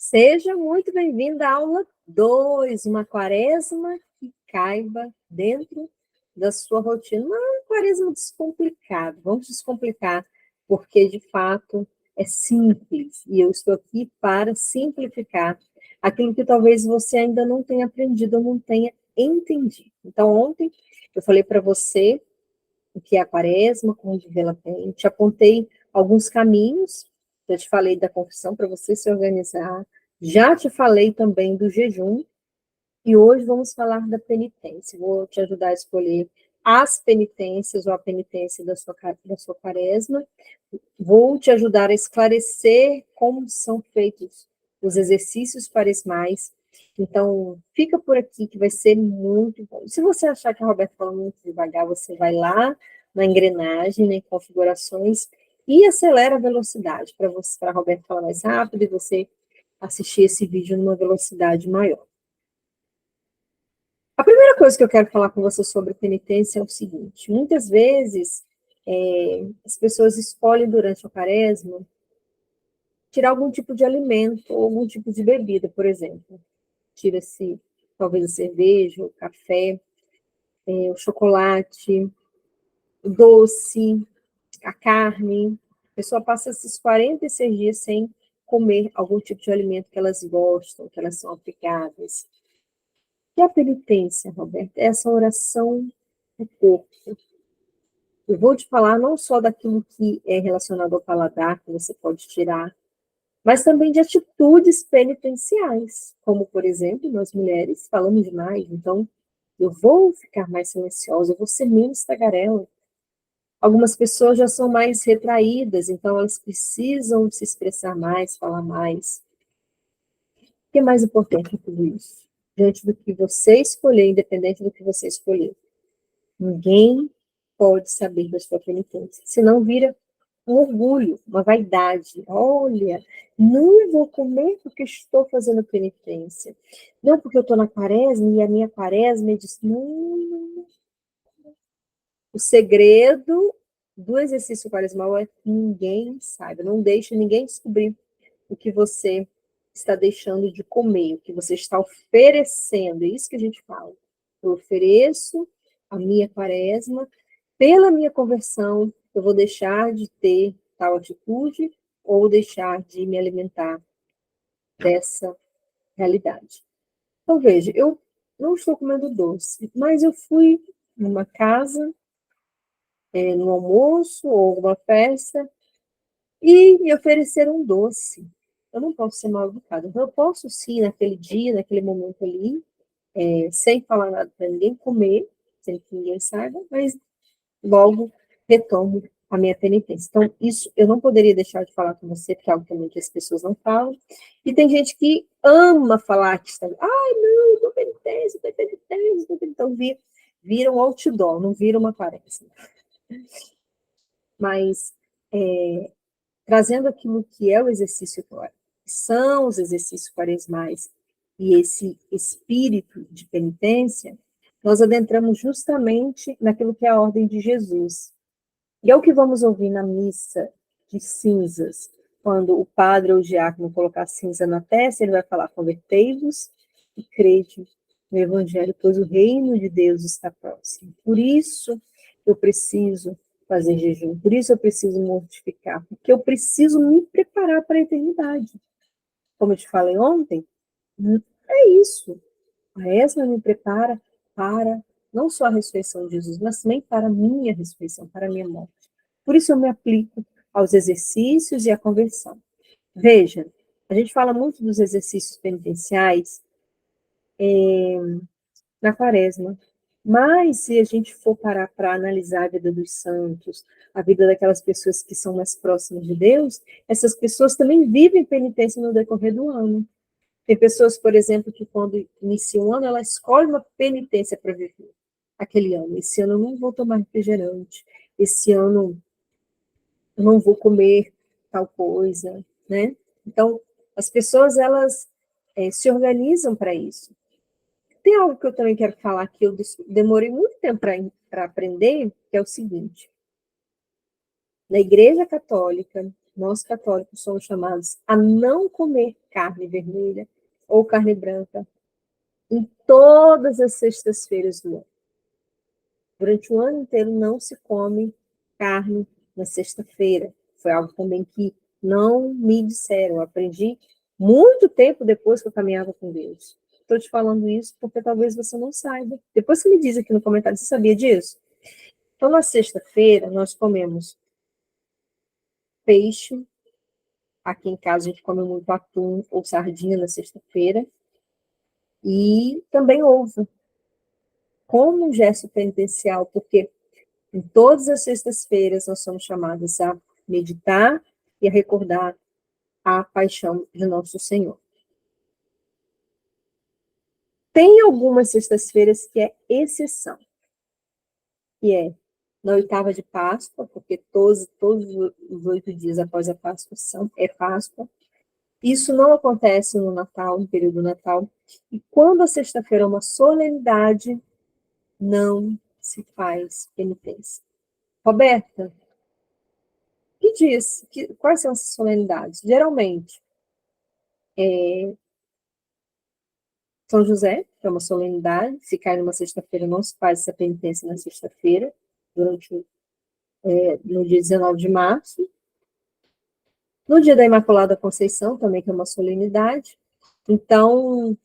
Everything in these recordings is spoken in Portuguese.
Seja muito bem-vinda à aula 2, uma quaresma que caiba dentro da sua rotina. Uma quaresma descomplicada. Vamos descomplicar, porque de fato é simples e eu estou aqui para simplificar aquilo que talvez você ainda não tenha aprendido ou não tenha entendido. Então, ontem eu falei para você o que é a quaresma, como vivê-la bem, te apontei alguns caminhos, já te falei da confissão para você se organizar, já te falei também do jejum, e hoje vamos falar da penitência. Vou te ajudar a escolher as penitências ou a penitência da sua quaresma. Vou te ajudar a esclarecer como são feitos os exercícios quaresmais. Então, fica por aqui que vai ser muito bom. Se você achar que a Roberta fala muito devagar, você vai lá na engrenagem, né, em configurações, e acelera a velocidade para a Roberta falar mais rápido e você assistir esse vídeo numa velocidade maior. A primeira coisa que eu quero falar com você sobre penitência é o seguinte: muitas vezes as pessoas escolhem durante a quaresma tirar algum tipo de alimento ou algum tipo de bebida, por exemplo. Tira-se talvez a cerveja, o café, o chocolate, o doce, a carne. A pessoa passa esses 46 dias sem comer algum tipo de alimento que elas gostam, que elas são aplicadas. E a penitência, Roberto, é essa oração do corpo. Eu vou te falar não só daquilo que é relacionado ao paladar, que você pode tirar, mas também de atitudes penitenciais, como, por exemplo, nós mulheres falamos demais, então eu vou ficar mais silenciosa, eu vou ser menos tagarela. Algumas pessoas já são mais retraídas, então elas precisam se expressar mais, falar mais. O que é mais importante em tudo isso? Diante do que você escolher, independente do que você escolher, ninguém pode saber da sua penitência, senão vira um orgulho, uma vaidade. Olha, não vou comer porque estou fazendo penitência. Não porque eu estou na quaresma e a minha quaresma diz, não. O segredo do exercício quaresmal é que ninguém saiba, não deixe ninguém descobrir o que você está deixando de comer, o que você está oferecendo. É isso que a gente fala. Eu ofereço a minha quaresma, pela minha conversão, eu vou deixar de ter tal atitude ou deixar de me alimentar dessa realidade. Então, veja, eu não estou comendo doce, mas eu fui numa casa, no almoço ou alguma festa, e me ofereceram um doce. Eu não posso ser mal educada. Então, eu posso sim, naquele dia, naquele momento ali, sem falar nada para ninguém, comer, sem que ninguém saiba, mas logo retomo a minha penitência. Então, isso eu não poderia deixar de falar com você, porque é algo também que as pessoas não falam. E tem gente que ama falar que está, ai, não, estou penitência, estou penitência, estou penitência. Então, vira um outdoor, não vira uma quaresma. Mas, trazendo aquilo que é o exercício, que são os exercícios quaresmais, e esse espírito de penitência, nós adentramos justamente naquilo que é a ordem de Jesus. E é o que vamos ouvir na missa de cinzas, quando o padre ou o diácono colocar cinza na testa, ele vai falar, convertei-vos e crede no Evangelho, pois o reino de Deus está próximo. Por isso eu preciso fazer jejum, por isso eu preciso mortificar, porque eu preciso me preparar para a eternidade. Como eu te falei ontem, é isso. A ESMA me prepara para não só a ressurreição de Jesus, mas também para a minha ressurreição, para a minha morte. Por isso eu me aplico aos exercícios e à conversão. Veja, a gente fala muito dos exercícios penitenciais na quaresma, mas se a gente for parar para analisar a vida dos santos, a vida daquelas pessoas que são mais próximas de Deus, essas pessoas também vivem penitência no decorrer do ano. Tem pessoas, por exemplo, que quando inicia um ano, ela escolhe uma penitência para viver aquele ano. Esse ano eu não vou tomar refrigerante, esse ano eu não vou comer tal coisa, né? Então, as pessoas, elas se organizam para isso. Tem algo que eu também quero falar que eu demorei muito tempo para aprender, que é o seguinte. Na Igreja Católica, nós católicos somos chamados a não comer carne vermelha ou carne branca em todas as sextas-feiras do ano. Durante o ano inteiro não se come carne na sexta-feira. Foi algo também que não me disseram. Eu aprendi muito tempo depois que eu caminhava com Deus. Estou te falando isso porque talvez você não saiba. Depois você me diz aqui no comentário, você sabia disso? Então, na sexta-feira, nós comemos peixe. Aqui em casa, a gente come muito atum ou sardinha na sexta-feira. E também ovo, como um gesto penitencial, porque em todas as sextas-feiras nós somos chamados a meditar e a recordar a paixão de nosso Senhor. Tem algumas sextas-feiras que é exceção, que é na oitava de Páscoa, porque todos os 8 dias após a Páscoa é Páscoa. Isso não acontece no Natal, no período do Natal. E quando a sexta-feira é uma solenidade, não se faz penitência. Roberta, que diz? Quais são essas solenidades? Geralmente, São José, que é uma solenidade, se cai numa sexta-feira, não se faz essa penitência na sexta-feira, no dia 19 de março. No dia da Imaculada Conceição, também, que é uma solenidade. Então,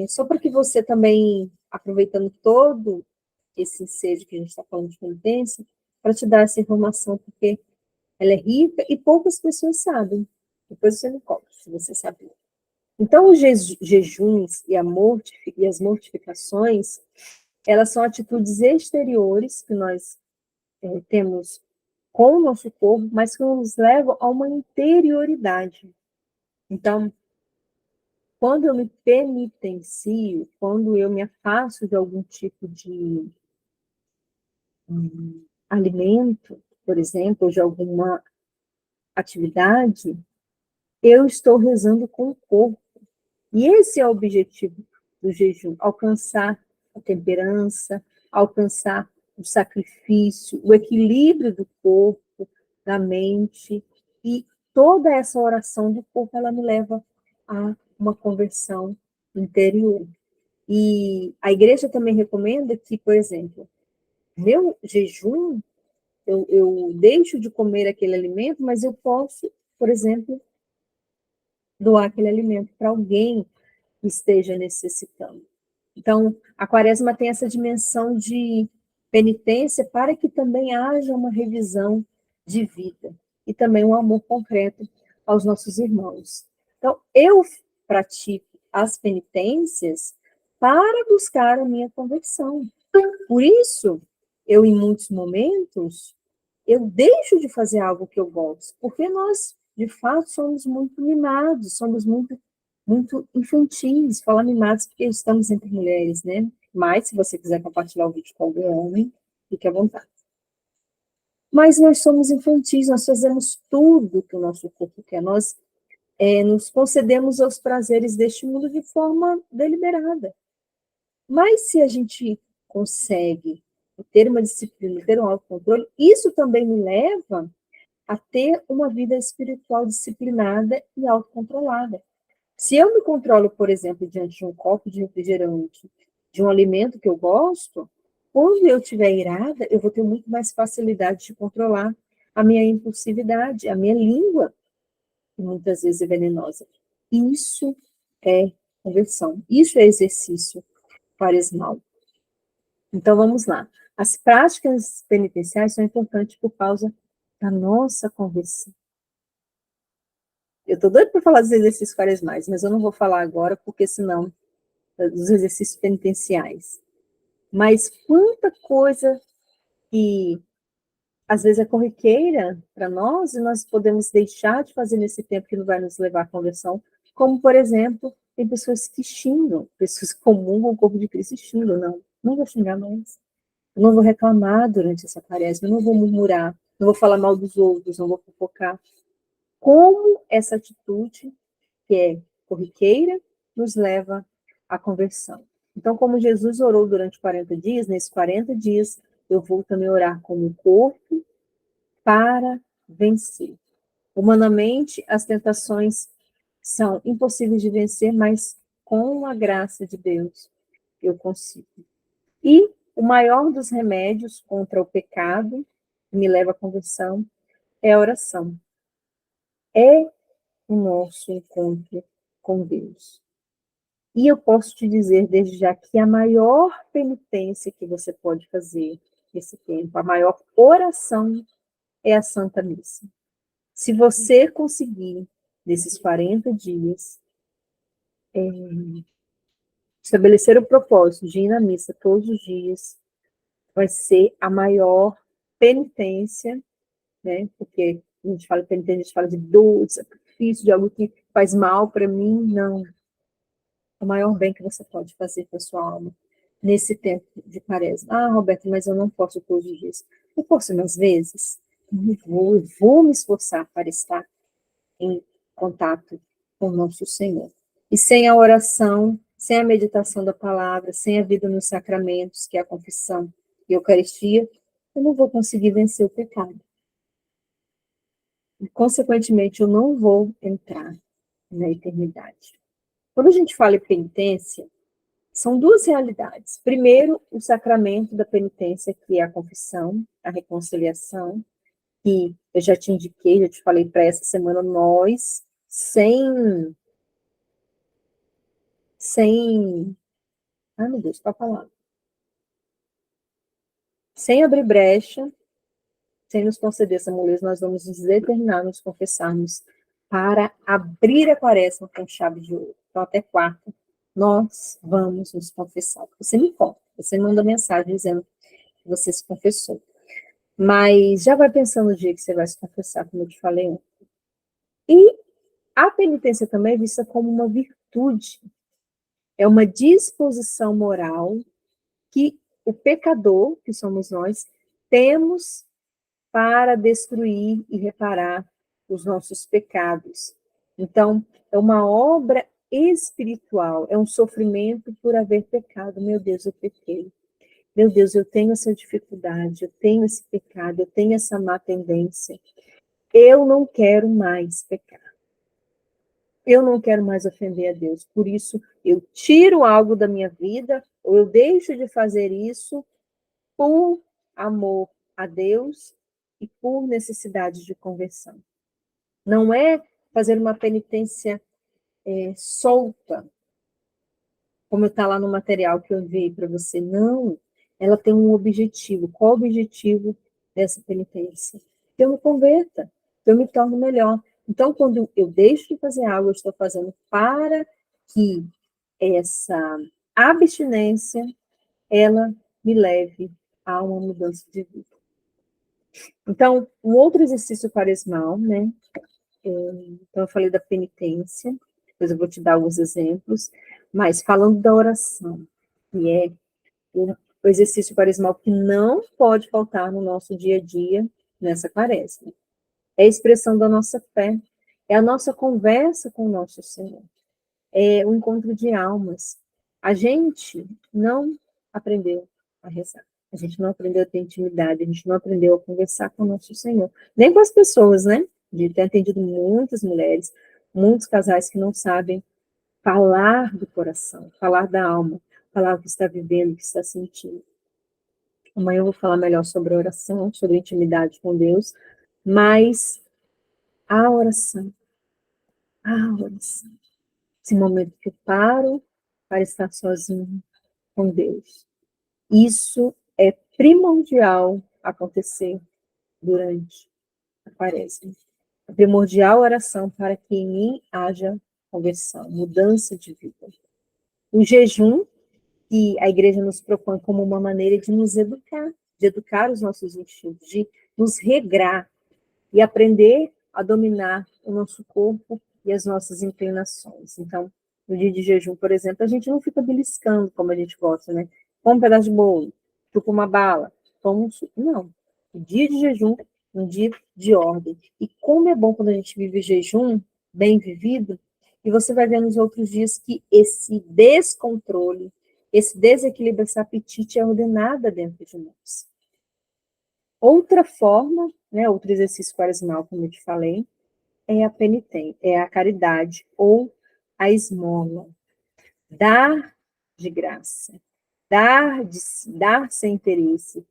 só para que você também, aproveitando todo esse ensejo que a gente está falando de penitência, para te dar essa informação, porque ela é rica e poucas pessoas sabem. Depois você me conta, se você sabia. Então, os jejuns e as mortificações, elas são atitudes exteriores que nós temos com o nosso corpo, mas que nos levam a uma interioridade. Então, quando eu me penitencio, quando eu me afasto de algum tipo de alimento, por exemplo, ou de alguma atividade, eu estou rezando com o corpo. E esse é o objetivo do jejum, alcançar a temperança, alcançar o sacrifício, o equilíbrio do corpo, da mente, e toda essa oração do corpo, ela me leva a uma conversão interior. E a igreja também recomenda que, por exemplo, meu jejum, eu deixo de comer aquele alimento, mas eu posso, por exemplo, doar aquele alimento para alguém que esteja necessitando. Então, a quaresma tem essa dimensão de penitência para que também haja uma revisão de vida e também um amor concreto aos nossos irmãos. Então, eu pratico as penitências para buscar a minha conversão. Por isso, eu, em muitos momentos, eu deixo de fazer algo que eu gosto, porque nós, de fato, somos muito mimados, somos muito infantis, falar mimados porque estamos entre mulheres, né? Mas, se você quiser compartilhar o vídeo com algum homem, fique à vontade. Mas nós somos infantis, nós fazemos tudo que o nosso corpo quer, nós nos concedemos aos prazeres deste mundo de forma deliberada. Mas se a gente consegue ter uma disciplina, ter um autocontrole, isso também me leva a ter uma vida espiritual disciplinada e autocontrolada. Se eu me controlo, por exemplo, diante de um copo de refrigerante, de um alimento que eu gosto, quando eu estiver irada, eu vou ter muito mais facilidade de controlar a minha impulsividade, a minha língua, que muitas vezes é venenosa. Isso é conversão, isso é exercício quaresmal. Então, vamos lá. As práticas penitenciais são importantes por causa da nossa conversão. Eu estou doida para falar dos exercícios quaresmais, mas eu não vou falar agora, porque senão, dos exercícios penitenciais. Mas quanta coisa que, às vezes, é corriqueira para nós, e nós podemos deixar de fazer nesse tempo que não vai nos levar à conversão, como, por exemplo, tem pessoas que xingam, pessoas que comungam o corpo de Cristo e xingam. Não vou xingar mais. Eu não vou reclamar durante essa quaresma, eu não vou murmurar, não vou falar mal dos outros, não vou fofocar. Como essa atitude, que é corriqueira, nos leva à conversão. Então, como Jesus orou durante 40 dias, nesses 40 dias, eu vou também orar com o corpo para vencer. Humanamente, as tentações são impossíveis de vencer, mas com a graça de Deus eu consigo. E o maior dos remédios contra o pecado, que me leva à conversão, é a oração. É o nosso encontro com Deus. E eu posso te dizer desde já que a maior penitência que você pode fazer nesse tempo, a maior oração é a Santa Missa. Se você conseguir, nesses 40 dias, estabelecer o propósito de ir na missa todos os dias, vai ser a maior penitência, né? Porque a gente fala de penitência, a gente fala de dor, de sacrifício, de algo que faz mal para mim, não. O maior bem que você pode fazer para sua alma nesse tempo de quaresma. Ah, Roberto, mas eu não posso todos os dias. Eu posso umas vezes? Eu vou me esforçar para estar em contato com o nosso Senhor. E sem a oração, sem a meditação da palavra, sem a vida nos sacramentos, que é a confissão e a Eucaristia, eu não vou conseguir vencer o pecado. E, consequentemente, eu não vou entrar na eternidade. Quando a gente fala em penitência, são duas realidades. Primeiro, o sacramento da penitência, que é a confissão, a reconciliação, que eu já te indiquei, já te falei para essa semana, nós, ai meu Deus, para falar, sem abrir brecha, sem nos conceder essa moleza, nós vamos nos determinar, nos confessarmos para abrir a quaresma com chave de ouro. Então, até quarta, nós vamos nos confessar. Você me conta, você me manda mensagem dizendo que você se confessou. Mas já vai pensando no dia que você vai se confessar, como eu te falei ontem. E a penitência também é vista como uma virtude. É uma disposição moral que o pecador, que somos nós, temos para destruir e reparar os nossos pecados. Então, é uma obra espiritual, é um sofrimento por haver pecado. Meu Deus, eu pequei. Meu Deus, eu tenho essa dificuldade, eu tenho esse pecado, eu tenho essa má tendência. Eu não quero mais pecar. Eu não quero mais ofender a Deus. Por isso, eu tiro algo da minha vida, ou eu deixo de fazer isso por amor a Deus e por necessidade de conversão. Não é fazer uma penitência solta, como está lá no material que eu enviei para você. Não, ela tem um objetivo. Qual o objetivo dessa penitência? Que eu me converta, que eu me torne melhor. Então, quando eu deixo de fazer algo, eu estou fazendo para que essa abstinência, ela me leve a uma mudança de vida. Então, um outro exercício quaresmal, né? Então, eu falei da penitência, depois eu vou te dar alguns exemplos, mas falando da oração, que é o exercício quaresmal que não pode faltar no nosso dia a dia, nessa quaresma. É a expressão da nossa fé, é a nossa conversa com o nosso Senhor, é o encontro de almas. A gente não aprendeu a rezar, a gente não aprendeu a ter intimidade, a gente não aprendeu a conversar com o nosso Senhor, nem com as pessoas, né? A gente tem atendido muitas mulheres, muitos casais que não sabem falar do coração, falar da alma, falar o que está vivendo, o que está sentindo. Amanhã eu vou falar melhor sobre a oração, sobre a intimidade com Deus, mas a oração, esse momento que eu paro para estar sozinho com Deus. Isso é primordial acontecer durante a quaresma. A primordial oração para que em mim haja conversão, mudança de vida. O jejum, que a igreja nos propõe como uma maneira de nos educar, de educar os nossos instintos, de nos regrar e aprender a dominar o nosso corpo e as nossas inclinações. Então, no dia de jejum, por exemplo, a gente não fica beliscando como a gente gosta, né? Come um pedaço de bolo, chupa uma bala, toma um suco. Não. O dia de jejum é um dia de ordem. E como é bom quando a gente vive jejum, bem vivido, e você vai ver nos outros dias que esse descontrole, esse desequilíbrio, esse apetite é ordenado dentro de nós. Outra forma, né, outro exercício quaresmal, como eu te falei, é a penitência, é a caridade ou a esmola. Dar de graça, dar sem interesse,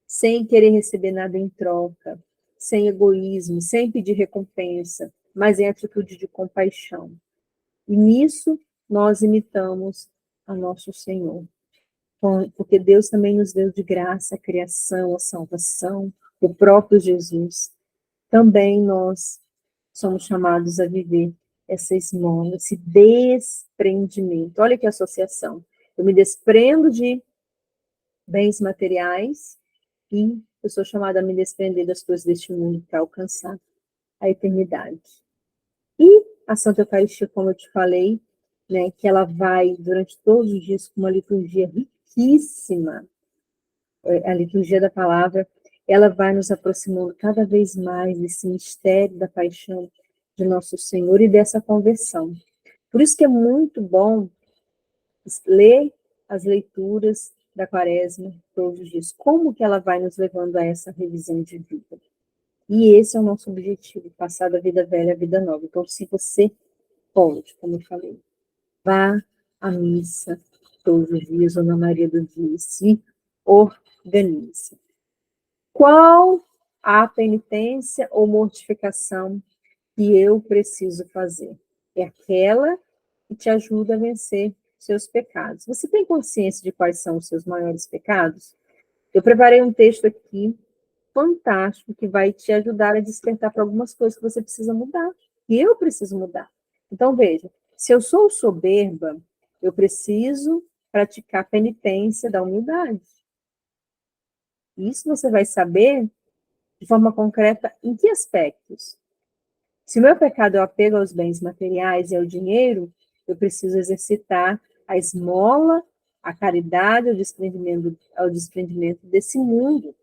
sem querer receber nada em troca, sem egoísmo, sem pedir recompensa, mas em atitude de compaixão. E nisso nós imitamos a nosso Senhor. Porque Deus também nos deu de graça a criação, a salvação, o próprio Jesus. Também nós somos chamados a viver essa esmola, esse desprendimento. Olha que associação. Eu me desprendo de bens materiais e eu sou chamada a me desprender das coisas deste mundo para alcançar a eternidade. E a Santa Eucaristia, como eu te falei, né, que ela vai durante todos os dias com uma liturgia riquíssima, a liturgia da palavra, ela vai nos aproximando cada vez mais desse mistério da paixão de nosso Senhor e dessa conversão. Por isso que é muito bom ler as leituras da Quaresma todos os dias. Como que ela vai nos levando a essa revisão de vida? E esse é o nosso objetivo, passar da vida velha à vida nova. Então, se você pode, como eu falei, vá à missa todos os dias, ou na Maria do Dia, se organize. Qual a penitência ou mortificação que eu preciso fazer? É aquela que te ajuda a vencer seus pecados. Você tem consciência de quais são os seus maiores pecados? Eu preparei um texto aqui fantástico que vai te ajudar a despertar para algumas coisas que você precisa mudar. E eu preciso mudar. Então, veja, se eu sou soberba, eu preciso praticar a penitência da humildade. Isso você vai saber de forma concreta em que aspectos. Se o meu pecado é o apego aos bens materiais e ao dinheiro, eu preciso exercitar a esmola, a caridade, ao desprendimento desse mundo.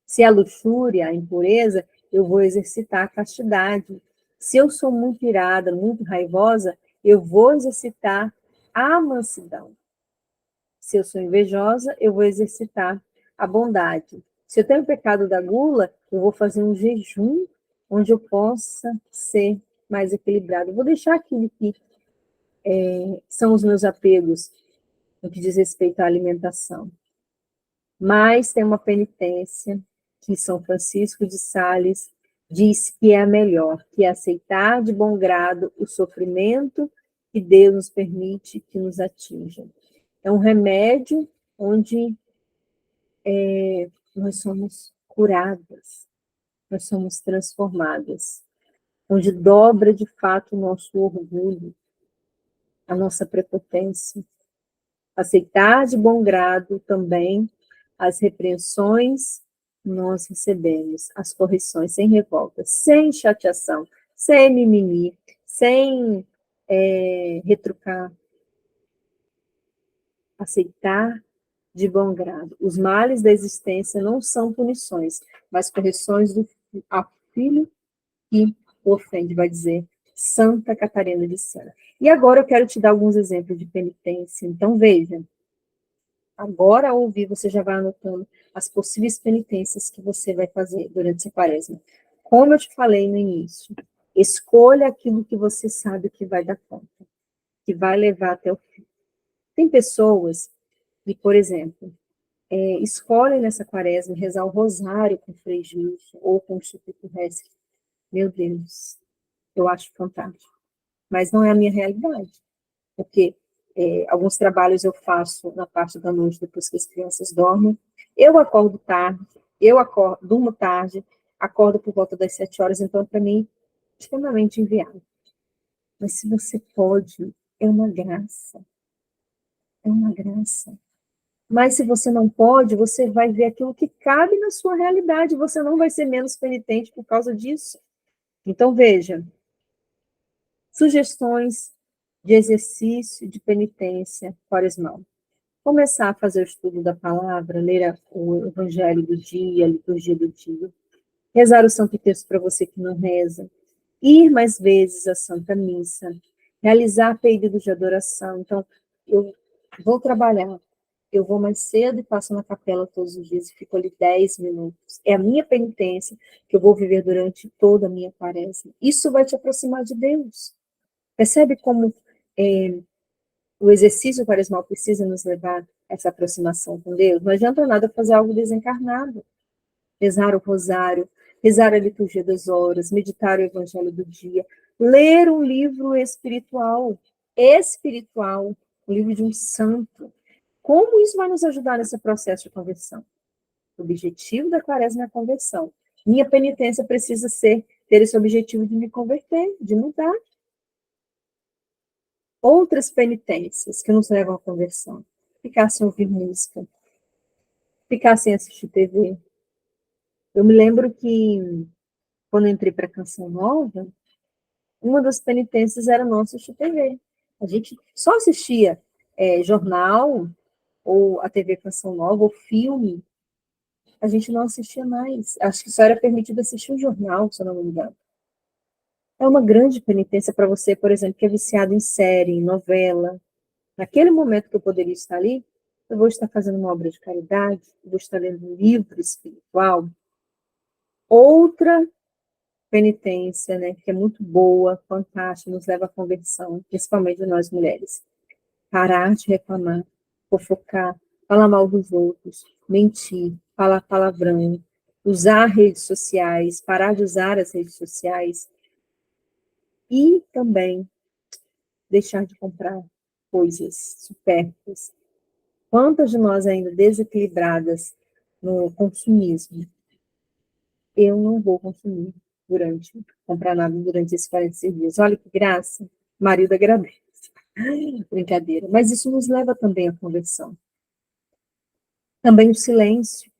Se é a luxúria, a impureza, eu vou exercitar a castidade. Se eu sou muito irada, muito raivosa, eu vou exercitar a mansidão. Se eu sou invejosa, eu vou exercitar a bondade. Se eu tenho o pecado da gula, eu vou fazer um jejum onde eu possa ser mais equilibrado. Eu vou deixar aquilo que são os meus apegos no que diz respeito à alimentação. Mas tem uma penitência que São Francisco de Sales diz que é a melhor, que é aceitar de bom grado o sofrimento que Deus nos permite que nos atinja. É um remédio onde nós somos curadas, nós somos transformadas, onde dobra de fato o nosso orgulho, a nossa prepotência. Aceitar de bom grado também as repreensões nós recebemos, as correções sem revolta, sem chateação, sem mimimi, sem retrucar. Aceitar de bom grado. Os males da existência não são punições, mas correções ao filho que o ofende, vai dizer Santa Catarina de Sena. E agora eu quero te dar alguns exemplos de penitência. Então, veja, agora ao ouvir, você já vai anotando as possíveis penitências que você vai fazer durante essa quaresma. Como eu te falei no início, escolha aquilo que você sabe que vai dar conta, que vai levar até o fim. Tem pessoas que, por exemplo, escolhem nessa quaresma rezar o rosário com Frei Gilson ou com o Chico Hess. Meu Deus, eu acho fantástico. Mas não é a minha realidade, porque alguns trabalhos eu faço na parte da noite, depois que as crianças dormem. Eu acordo tarde, durmo tarde, acordo por volta das 7 horas, então, para mim, é extremamente inviável. Mas se você pode, é uma graça. É uma graça. Mas se você não pode, você vai ver aquilo que cabe na sua realidade, você não vai ser menos penitente por causa disso. Então, veja, sugestões de exercício de penitência quaresmal. Começar a fazer o estudo da palavra, ler o evangelho do dia, a liturgia do dia, rezar o Santo Terço para você que não reza, ir mais vezes à Santa Missa, realizar períodos de adoração. Então, eu vou trabalhar eu vou mais cedo e passo na capela todos os dias e fico ali 10 minutos. É a minha penitência que eu vou viver durante toda a minha quaresma. Isso vai te aproximar de Deus. Percebe como o exercício quaresmal precisa nos levar a essa aproximação com Deus? Não adianta nada fazer algo desencarnado. Rezar o rosário, rezar a liturgia das horas, meditar o evangelho do dia, ler um livro espiritual, um livro de um santo. Como isso vai nos ajudar nesse processo de conversão? O objetivo da quaresma é a conversão. Minha penitência precisa ter esse objetivo de me converter, de mudar. Outras penitências que nos levam à conversão. Ficar sem ouvir música, ficar sem assistir TV. Eu me lembro que, quando eu entrei para a Canção Nova, uma das penitências era não assistir TV. A gente só assistia jornal, ou a TV Canção Nova, ou filme. A gente não assistia mais. Acho que só era permitido assistir um jornal, se eu não me engano. É uma grande penitência para você, por exemplo, que é viciado em série, em novela. Naquele momento que eu poderia estar ali, eu vou estar fazendo uma obra de caridade, eu vou estar lendo um livro espiritual. Outra penitência, né, que é muito boa, fantástica, nos leva à conversão, principalmente nós mulheres. Parar de reclamar, fofocar, falar mal dos outros, mentir, falar palavrão, usar redes sociais, parar de usar as redes sociais e também deixar de comprar coisas supérfluas. Quantas de nós ainda desequilibradas no consumismo? Eu não vou consumir comprar nada durante esses 46 dias. Olha que graça, o marido agradece. Brincadeira. Mas isso nos leva também à conversão. Também o silêncio.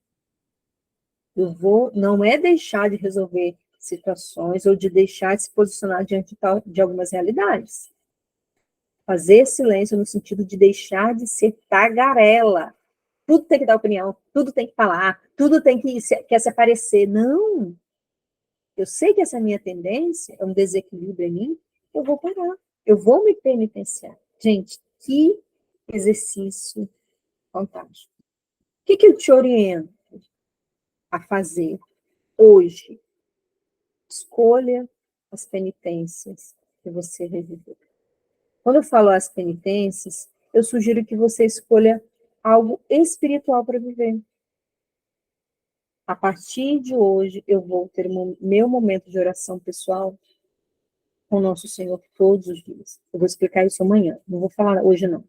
Não é deixar de resolver situações ou de deixar de se posicionar diante de algumas realidades. Fazer silêncio no sentido de deixar de ser tagarela. Tudo tem que dar opinião, tudo tem que falar, tudo quer se aparecer. Não! Eu sei que essa é a minha tendência, é um desequilíbrio em mim, eu vou parar, eu vou me penitenciar. Gente, que exercício fantástico. O que eu te oriento a fazer hoje? Escolha as penitências que você reviver. Quando eu falo as penitências, eu sugiro que você escolha algo espiritual para viver. A partir de hoje, eu vou ter meu momento de oração pessoal com o nosso Senhor todos os dias. Eu vou explicar isso amanhã, não vou falar hoje não.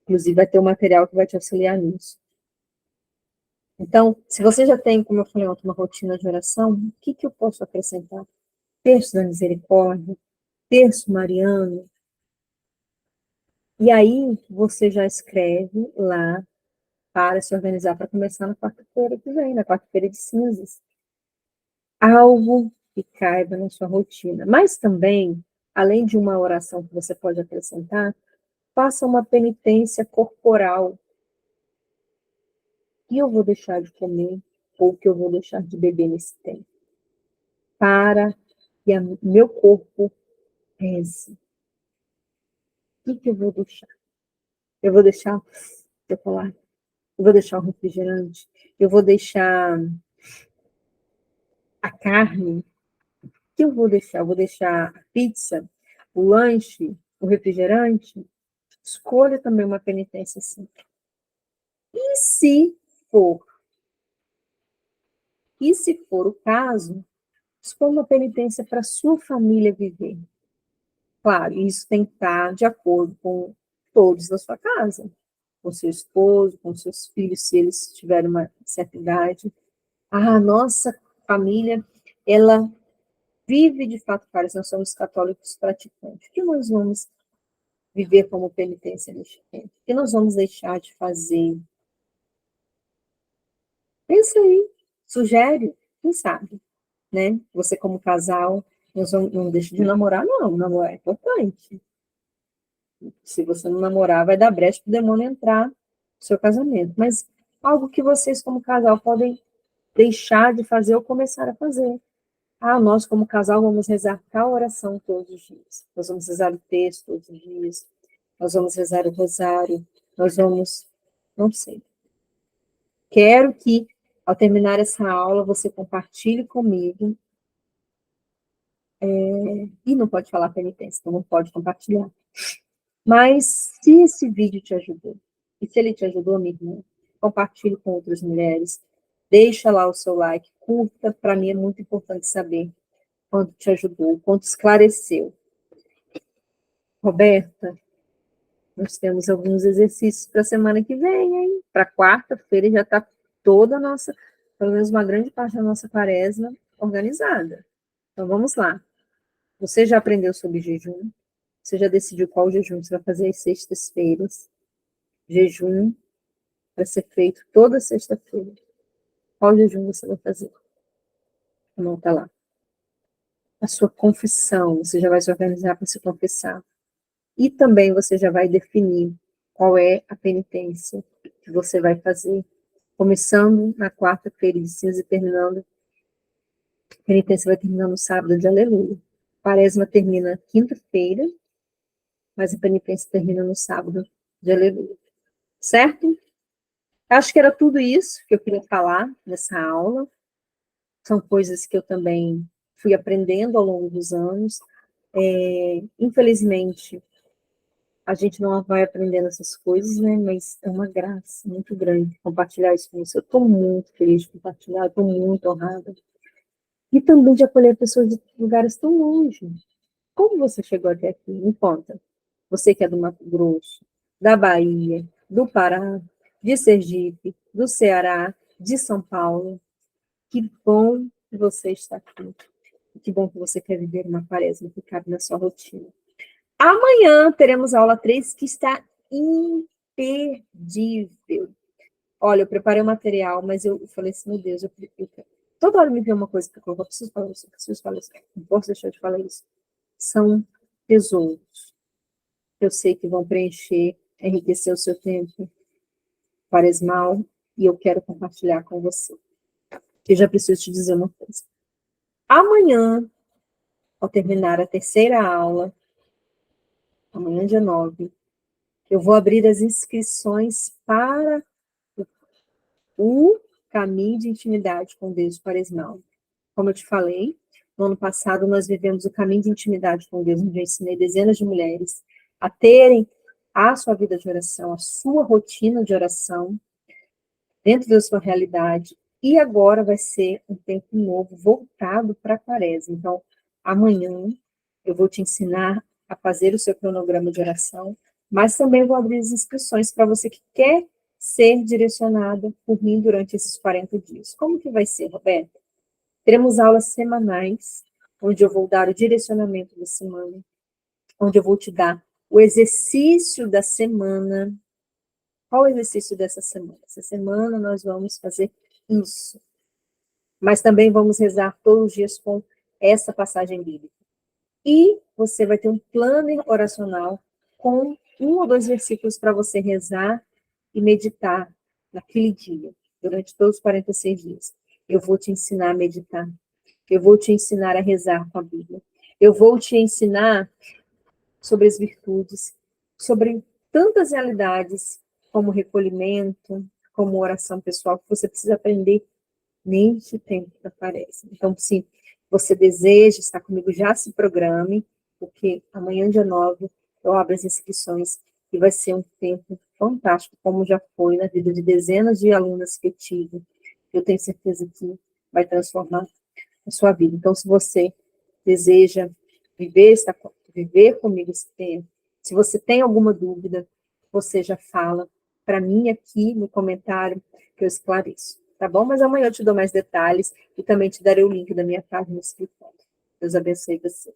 Inclusive, vai ter um material que vai te auxiliar nisso. Então, se você já tem, como eu falei ontem, uma rotina de oração, o que eu posso acrescentar? Terço da Misericórdia, terço mariano. E aí, você já escreve lá para se organizar para começar na quarta-feira que vem, na quarta-feira de cinzas. Algo que caiba na sua rotina. Mas também, além de uma oração que você pode acrescentar, faça uma penitência corporal. Que eu vou deixar de comer ou que eu vou deixar de beber nesse tempo. Para que meu corpo reze. O que eu vou deixar? Eu vou deixar chocolate? Eu vou deixar o refrigerante? Eu vou deixar a carne? O que eu vou deixar? Eu vou deixar a pizza, o lanche, o refrigerante? Escolha também uma penitência assim. E se for? E se for o caso, escolha uma penitência para a sua família viver. Claro, isso tem que estar de acordo com todos da sua casa, com seu esposo, com seus filhos, se eles tiverem uma certa idade. A nossa família, ela vive de fato, cara, nós somos católicos praticantes. O que nós vamos viver como penitência neste tempo? O que nós vamos deixar de fazer? Pensa aí, sugere, quem sabe, né? Você como casal, não deixe de namorar, não, namorar é importante. Se você não namorar, vai dar brecha para o demônio entrar no seu casamento. Mas algo que vocês, como casal, podem deixar de fazer ou começar a fazer. Nós, como casal, vamos rezar tal oração todos os dias. Nós vamos rezar o texto todos os dias. Nós vamos rezar o rosário. Nós vamos Não sei. Quero que, ao terminar essa aula, você compartilhe comigo. E não pode falar penitência, então não pode compartilhar. Mas, se esse vídeo te ajudou, e se ele te ajudou, minha irmã, compartilhe com outras mulheres, deixa lá o seu like, curta, para mim é muito importante saber quanto te ajudou, quanto esclareceu. Roberta, nós temos alguns exercícios para a semana que vem, hein? Para quarta-feira já está toda a nossa, pelo menos uma grande parte da nossa quaresma organizada. Então, vamos lá. Você já aprendeu sobre jejum? Você já decidiu qual jejum você vai fazer às sextas-feiras? Jejum vai ser feito toda sexta-feira. Qual jejum você vai fazer? Anota lá. A sua confissão, você já vai se organizar para se confessar. E também você já vai definir qual é a penitência que você vai fazer. Começando na quarta-feira de cinza e terminando, a penitência vai terminar no sábado de aleluia. A quaresma termina quinta-feira, mas a penitência termina no sábado de aleluia. Certo? Acho que era tudo isso que eu queria falar nessa aula. São coisas que eu também fui aprendendo ao longo dos anos. Infelizmente, a gente não vai aprendendo essas coisas, né? Mas é uma graça muito grande compartilhar isso com você. Eu estou muito feliz de compartilhar, estou muito honrada. E também de acolher pessoas de lugares tão longe. Como você chegou até aqui? Me conta. Você que é do Mato Grosso, da Bahia, do Pará, de Sergipe, do Ceará, de São Paulo. Que bom que você está aqui. Que bom que você quer viver uma quaresma que cabe na sua rotina. Amanhã teremos a aula 3, que está imperdível. Olha, eu preparei o material, mas eu falei assim, meu Deus, toda hora me vem uma coisa que eu preciso falar isso, preciso falar isso, não posso deixar de falar isso. São tesouros. Eu sei que vão preencher, enriquecer o seu tempo quaresmal, e eu quero compartilhar com você. Eu já preciso te dizer uma coisa. Amanhã, ao terminar a terceira aula, amanhã dia 9, eu vou abrir as inscrições para o caminho de intimidade com Deus quaresmal. Como eu te falei, no ano passado nós vivemos o caminho de intimidade com Deus, onde eu ensinei dezenas de mulheres a terem a sua vida de oração, a sua rotina de oração, dentro da sua realidade. E agora vai ser um tempo novo, voltado para a quaresma. Então, amanhã eu vou te ensinar a fazer o seu cronograma de oração, mas também vou abrir as inscrições para você que quer ser direcionada por mim durante esses 40 dias. Como que vai ser, Roberta? Teremos aulas semanais, onde eu vou dar o direcionamento da semana, onde eu vou te dar o exercício da semana. Qual o exercício dessa semana? Essa semana nós vamos fazer isso. Mas também vamos rezar todos os dias com essa passagem bíblica. E você vai ter um planner oracional com 1 ou 2 versículos para você rezar e meditar naquele dia, durante todos os 46 dias. Eu vou te ensinar a meditar. Eu vou te ensinar a rezar com a Bíblia. Eu vou te ensinar sobre as virtudes, sobre tantas realidades, como recolhimento, como oração pessoal, que você precisa aprender neste tempo que aparece. Então, se você deseja estar comigo, já se programe, porque amanhã, dia 9, eu abro as inscrições e vai ser um tempo fantástico, como já foi na vida de dezenas de alunas que eu tive. Eu tenho certeza que vai transformar a sua vida. Então, se você deseja viver comigo esse tempo, se você tem alguma dúvida, você já fala para mim aqui no comentário que eu esclareço, tá bom? Mas amanhã eu te dou mais detalhes e também te darei o link da minha página no escritório. Deus abençoe você.